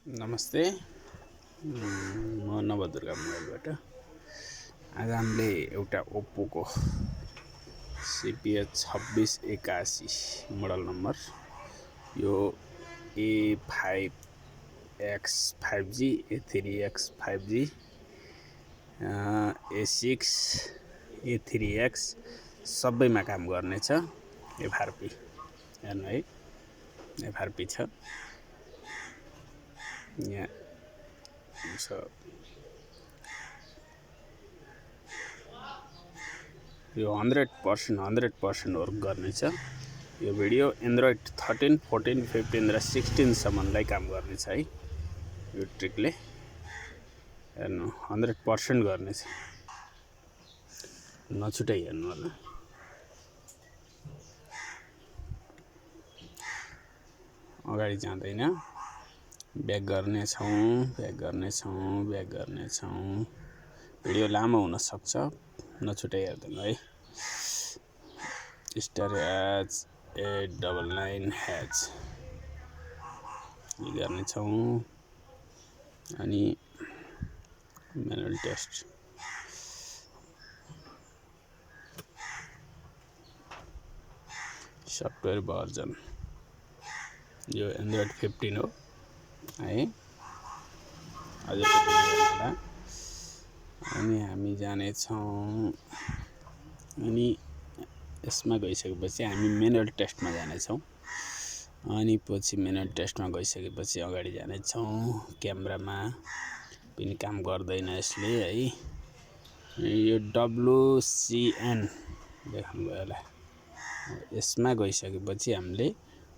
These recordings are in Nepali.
नमस्ते, म नवदुर्गा मोबाइलबाट आज हामीले एउटा ओप्पोको CPH 2681 मोडल नम्बर यो A5X 5G A3X 5G A6 A3X सबैमा काम गर्नेछ। FRP हेर्नु है, FRP छ यहाँ छ। यो 100% वर्क गर्नेछ। यो भिडियो एन्ड्रोइड 13, 14, 15 र 16 सम्मलाई काम गर्नेछ है। यो ट्रिकले हेर्नु 100% गर्नेछ, नछुटाइ हेर्नु होला। अगाडि जाँदैन, ब्याक गर्नेछौँ। भिडियो लामो हुन सक्छ, नछुटाइ हेर्दैन है। *899# गर्नेछौँ अनि म्यानुअल टेस्ट सफ्टवेयर भर्जन यो एन्ड्रोइड 15 हो है। अनि हामी जानेछौँ अनि यसमा गइसकेपछि हामी म्यानुअल टेस्टमा जानेछौँ। अनि पछि म्यानुअल टेस्टमा गइसकेपछि अगाडि जानेछौँ। क्यामेरामा पनि काम गर्दैन यसले है। यो WCN देख्नुभयो होला। यसमा गइसकेपछि हामीले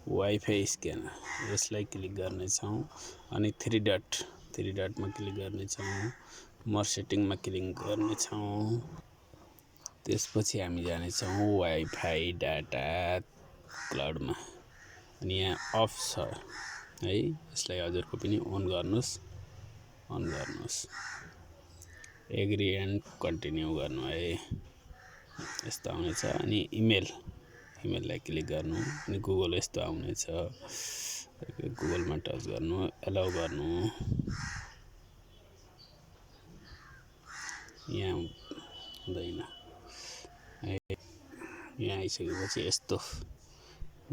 वाइफाई स्क्यानर यसलाई क्लिक गर्नेछौँ अनि थ्री डटमा क्लिक गर्नेछौँ। मोर सेटिङमा क्लिक गर्नेछौँ। त्यसपछि हामी जानेछौँ वाइफाई डाटा क्लाउडमा अनि यहाँ अफ छ है। यसलाई हजुरको पनि अन गर्नुहोस्। एग्री एन्ड कन्टिन्यू गर्नु है। यस्तो आउनेछ अनि इमेललाई क्लिक गर्नु अनि गुगल यस्तो आउनेछ। गुगलमा टच गर्नु, एलाउ गर्नु। यहाँ हुँदैन, यहाँ आइसकेपछि यस्तो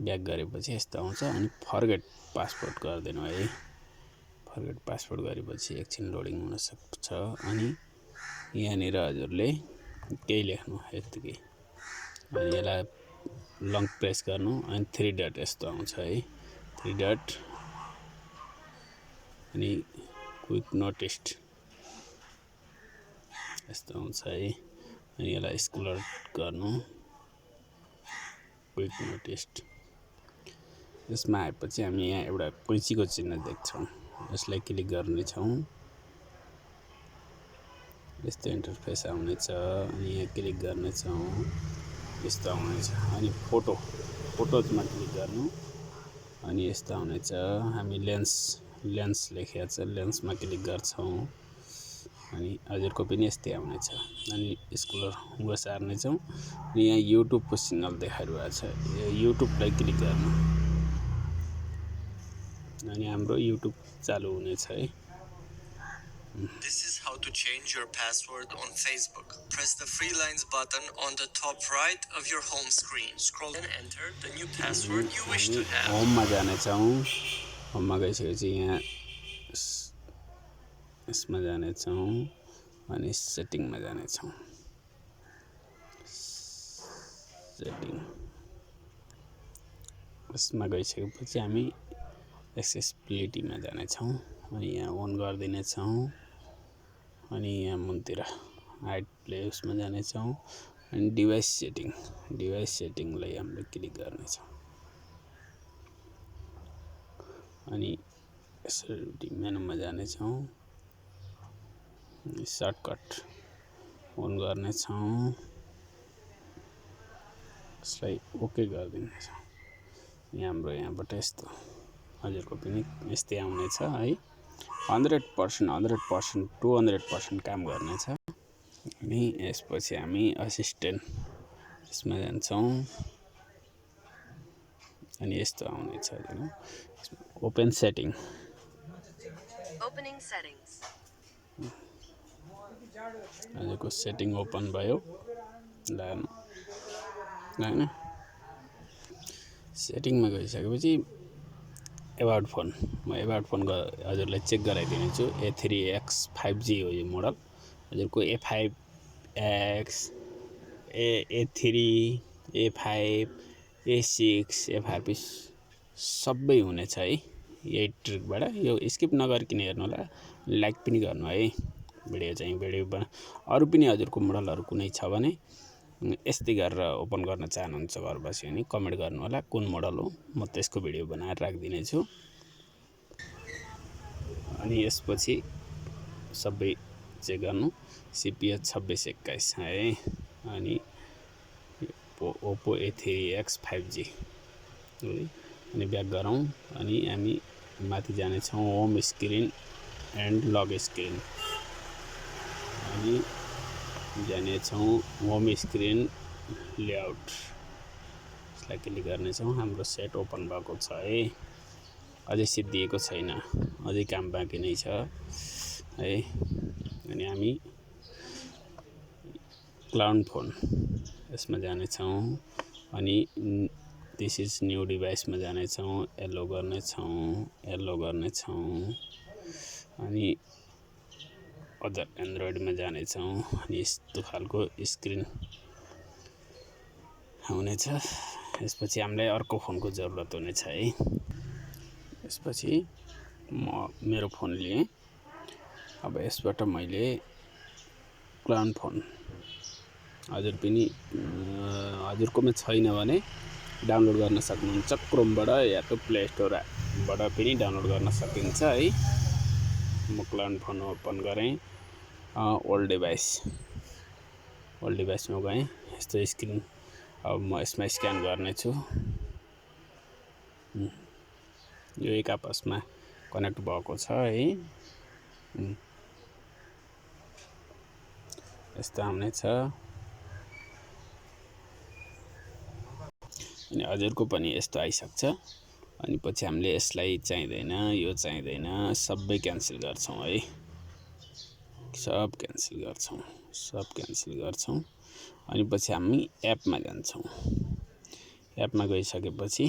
ब्याक गरेपछि यस्तो आउँछ अनि फर्गेट पासवर्ड गरिदिनु है। फर्गेट पासवर्ड गरेपछि एकछिन लोडिङ हुन सक्छ अनि यहाँनिर हजुरले केही लेख्नु यतिकै अनि यसलाई लङ प्रेस गर्नु अनि थ्री डट यस्तो आउँछ है। थ्री डट अनि क्विक नोटिस यस्तो आउँछ है। अनि यसलाई स्क्रोल गर्नु क्विक नोटिस। यसमा आएपछि हामी यहाँ एउटा कैँचीको चिन्ह देख्छौँ, यसलाई क्लिक गर्नेछौँ। यस्तो इन्टरफेस आउनेछ अनि यहाँ क्लिक गर्नेछौँ, यस्तो आउनेछ अनि फोटोजमा क्लिक गर्नु अनि यस्तो आउनेछ। हामी लेन्स लेखेको छ, लेन्समा क्लिक गर्छौँ अनि हजुरको पनि यस्तै आउनेछ अनि स्क्रोल सार्नेछौँ। अनि यहाँ युट्युबको सिग्नल देखाइरहेको छ, युट्युबलाई क्लिक गर्नु अनि हाम्रो युट्युब चालु हुनेछ है। This is how to change your password on Facebook. Press the three lines button on the top right of your home screen. Scroll and enter the new password you wish to have. होममा जानेछौँ। होममा गइसकेपछि यहाँ यसमा जानेछौँ अनि सेटिङमा जानेछौँ। यसमा गइसकेपछि हामी एक्सेसिबिलिटीमा जानेछौँ अनि यहाँ अन गरिदिनेछौँ अनि यहाँ मुनतिर हाइड प्ले उसमा जानेछौँ अनि डिभाइस सेटिङलाई हामीले क्लिक गर्नेछौँ अनि यसरी मेनुमा जानेछौँ। सर्टकट अन गर्नेछौँ, यसलाई ओके गरिदिनेछौँ। हाम्रो यहाँबाट यस्तो हजुरको पनि यस्तै आउनेछ है। 100% 200% काम गर्नेछ। अनि यसपछि हामी असिस्टेन्ट यसमा जान्छौँ अनि यस्तो आउनेछ। Open setting Opening settings. आजको सेटिङ ओपन भयो ल हैन सेटिङमा गइसकेपछि एबाउट फोन म एबाउट फोन हजुरलाई चेक गराइदिनेछु A3X 5G हो यो मोडल हजुरको A5X A3 A5 A6 A5 सबै हुनेछ है यही ट्रिकबाट यो स्किप नगरिकन हेर्नु होला लाइक पनि गर्नु है भिडियो अरु पनि हजुरको मोडलहरु कुनै छ भने यस्तै गरेर ओपन गर्न चाहनुहुन्छ घर बसी भने कमेन्ट गर्नु होला कुन मोडल हो म त्यसको भिडियो बनाएर राख्दिने छु अनि यसपछि सबै चेक गर्नु CPH 2621 है अनि Oppo A3X 5G अनि ब्याक गरौँ अनि हामी माथि जाने छौं home screen and lock screen अनि जाने छौं होम स्क्रिन लेआउट यसलाई क्लिक गर्ने छौं हाम्रो सेट ओपन भएको छ है अझै सिद्धिएको छैन अझै काम बाँकी नै छ है अनि हामी क्लाउड फोन यसमा जाने छौं अनि दिस इज न्यू डिभाइस मा जाने छौं एलो गर्ने छौं अनि अदर एन्ड्रोइड मा जाने छौं अनि यस्तो खालको स्क्रिन हुनेछ यसपछि हामीलाई अर्को फोनको जरुरत हुनेछ है यसपछि म मेरो फोन लिए अब यसबाट मैले क्लाउड फोन हजुर पनि हजुरकोमा छैन भने डाउनलोड गर्न सक्नुहुन्छ क्रोमबाट या त प्ले स्टोरबाट पनि डाउनलोड गर्न सकिन्छ है म क्लाउड फोन ओपन गरे ओल्ड डिभाइसमा गए यस्तो स्क्रिन अब म यसमा स्क्यान गर्ने छु यो एक आपसमा कनेक्ट भएको छ है यस्तो आउनेछ अनि हजुरको पनि यस्तो आइसक्छ अनि पछि हामीले यसलाई चाहिदैन यो चाहिदैन सबै क्यान्सल गर्छौं है सब क्यान्सल गर्छौं अनि पछि हामी एपमा जान्छौं एपमा गइसकेपछि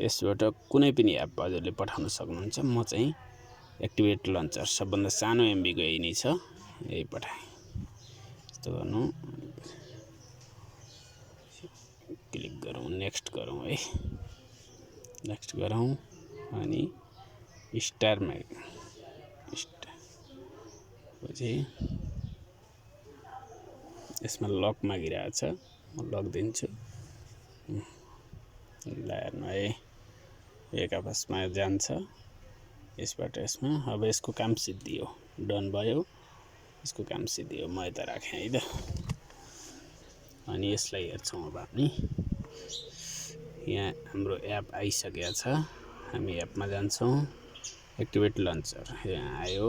यसबाट कुनै पनि एप हजुरले पठाउन सक्नुहुन्छ म चाहिँ एक्टिभेट लन्चर सबभन्दा सानो MB को यही नै छ यही पठाए यस्तो गर्नु क्लिक गरौँ नेक्स्ट गरौँ है नेक्स्ट गरौँ अनि स्टारमा पछि यसमा लक मागिरहेको छ म लक दिन्छु ल हेर्नु है एक आपसमा जान्छ यसबाट यसमा अब यसको काम सिद्धियो डन भयो यसको काम सिद्धियो म यता राखे है त अनि यसलाई हेर्छौं अब हामी यहाँ हाम्रो एप आइसकेको छ हामी एपमा जान्छौं एक्टिभेट लन्चर यहाँ आयो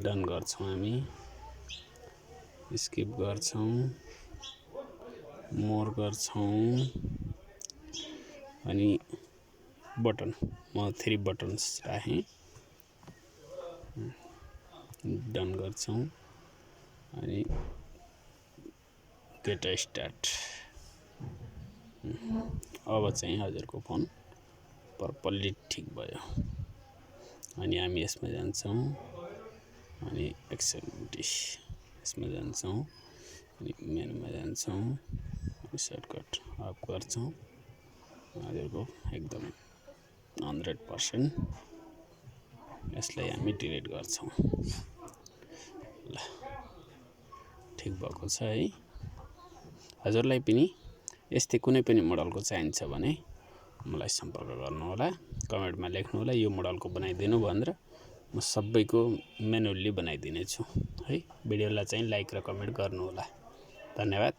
डन गर्छौं हामी स्किप गर्छौं मोर गर्छौं अनि बटन म 3 बटन्स राखे डन गर्छौं अनि गेट स्टार्ट अब चाहिँ हजुरको फोन पर्पल्ली ठीक भयो अनि हामी यसमा जान्छौं अनि एक्सेप्ट यसमा जान्छौं अनि मेनुमा जान्छौं अनि सर्टकट अफ गर्छौं हजुरको एकदम 100% यसलाई हामी डिलिट गर्छौं ल ठीक भएको छ है हजुरलाई पनि यस्तै कुनै पनि मोडलको चाहिन्छ भने मलाई सम्पर्क गर्नु होला कमेन्टमा लेख्नु होला यो मोडलको बनाइदिनु भनेर म सबैको म्यानुअली बनाइदिने छु है भिडियोलाई चाहिँ लाइक र कमेन्ट गर्नु होला धन्यवाद